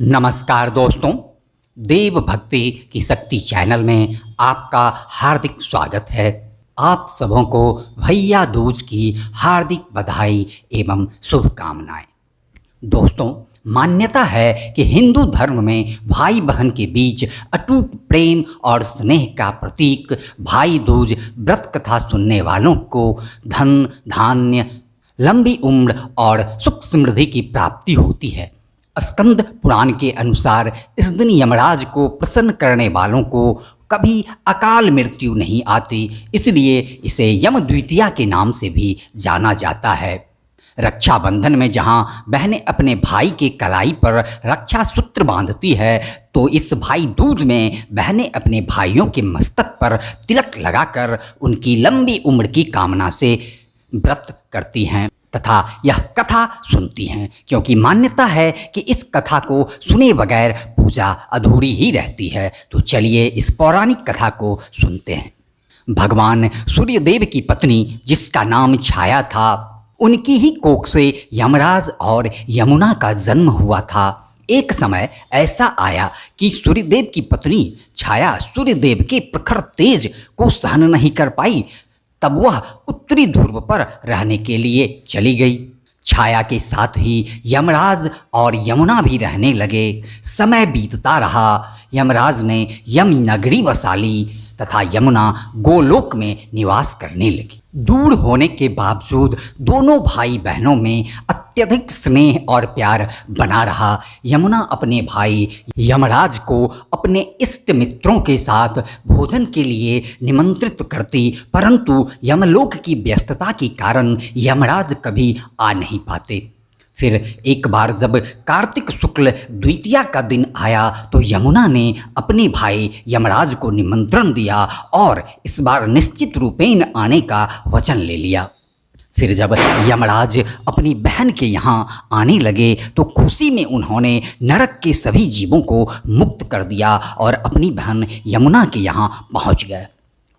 नमस्कार दोस्तों, देव भक्ति की शक्ति चैनल में आपका हार्दिक स्वागत है। आप सबों को भैया दूज की हार्दिक बधाई एवं शुभकामनाएं। दोस्तों, मान्यता है कि हिंदू धर्म में भाई बहन के बीच अटूट प्रेम और स्नेह का प्रतीक भाई दूज व्रत कथा सुनने वालों को धन धान्य, लंबी उम्र और सुख समृद्धि की प्राप्ति होती है। स्कंद पुराण के अनुसार इस दिन यमराज को प्रसन्न करने वालों को कभी अकाल मृत्यु नहीं आती, इसलिए इसे यम द्वितीया के नाम से भी जाना जाता है। रक्षाबंधन में जहां बहनें अपने भाई के कलाई पर रक्षा सूत्र बांधती है, तो इस भाई दूज में बहनें अपने भाइयों के मस्तक पर तिलक लगाकर उनकी लंबी उम्र की कामना से व्रत करती हैं तथा यह कथा सुनती हैं, क्योंकि मान्यता है कि इस कथा को सुने बगैर पूजा अधूरी ही रहती है। तो चलिए इस पौराणिक कथा को सुनते हैं। भगवान सूर्यदेव की पत्नी, जिसका नाम छाया था, उनकी ही कोख से यमराज और यमुना का जन्म हुआ था। एक समय ऐसा आया कि सूर्यदेव की पत्नी छाया सूर्यदेव के प्रखर तेज को सहन नहीं कर पाई। तब वह उत्तरी ध्रुव पर रहने के लिए चली गई। छाया के साथ ही यमराज और यमुना भी रहने लगे। समय बीतता रहा। यमराज ने यमी नगरी वसा ली तथा यमुना गोलोक में निवास करने लगी। दूर होने के बावजूद दोनों भाई बहनों में अत्यधिक स्नेह और प्यार बना रहा। यमुना अपने भाई यमराज को अपने इष्ट मित्रों के साथ भोजन के लिए निमंत्रित करती, परंतु यमलोक की व्यस्तता के कारण यमराज कभी आ नहीं पाते। फिर एक बार जब कार्तिक शुक्ल द्वितीया का दिन आया, तो यमुना ने अपने भाई यमराज को निमंत्रण दिया और इस बार निश्चित रूपेण आने का वचन ले लिया। फिर जब यमराज अपनी बहन के यहाँ आने लगे, तो खुशी में उन्होंने नरक के सभी जीवों को मुक्त कर दिया और अपनी बहन यमुना के यहाँ पहुँच गए।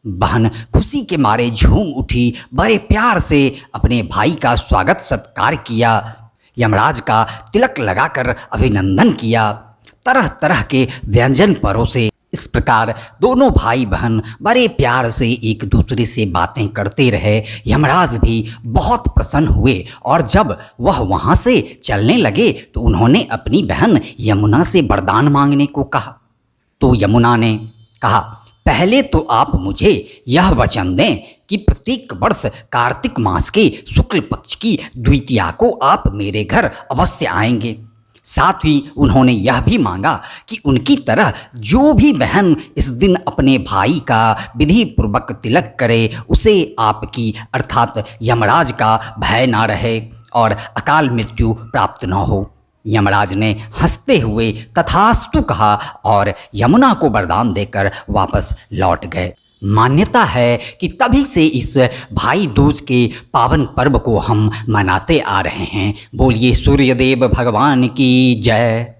बहन खुशी के मारे झूम उठी, बड़े प्यार से अपने भाई का स्वागत सत्कार किया, यमराज का तिलक लगाकर अभिनंदन किया, तरह तरह के व्यंजन परोसे। इस प्रकार दोनों भाई बहन बड़े प्यार से एक दूसरे से बातें करते रहे। यमराज भी बहुत प्रसन्न हुए और जब वह वहाँ से चलने लगे, तो उन्होंने अपनी बहन यमुना से वरदान मांगने को कहा। तो यमुना ने कहा, पहले तो आप मुझे यह वचन दें कि प्रत्येक वर्ष कार्तिक मास के शुक्ल पक्ष की द्वितीया को आप मेरे घर अवश्य आएंगे। साथ ही उन्होंने यह भी मांगा कि उनकी तरह जो भी बहन इस दिन अपने भाई का विधि पूर्वक तिलक करे, उसे आपकी अर्थात यमराज का भय ना रहे और अकाल मृत्यु प्राप्त न हो। यमराज ने हंसते हुए तथास्तु कहा और यमुना को वरदान देकर वापस लौट गए। मान्यता है कि तभी से इस भाई दूज के पावन पर्व को हम मनाते आ रहे हैं। बोलिए सूर्यदेव भगवान की जय।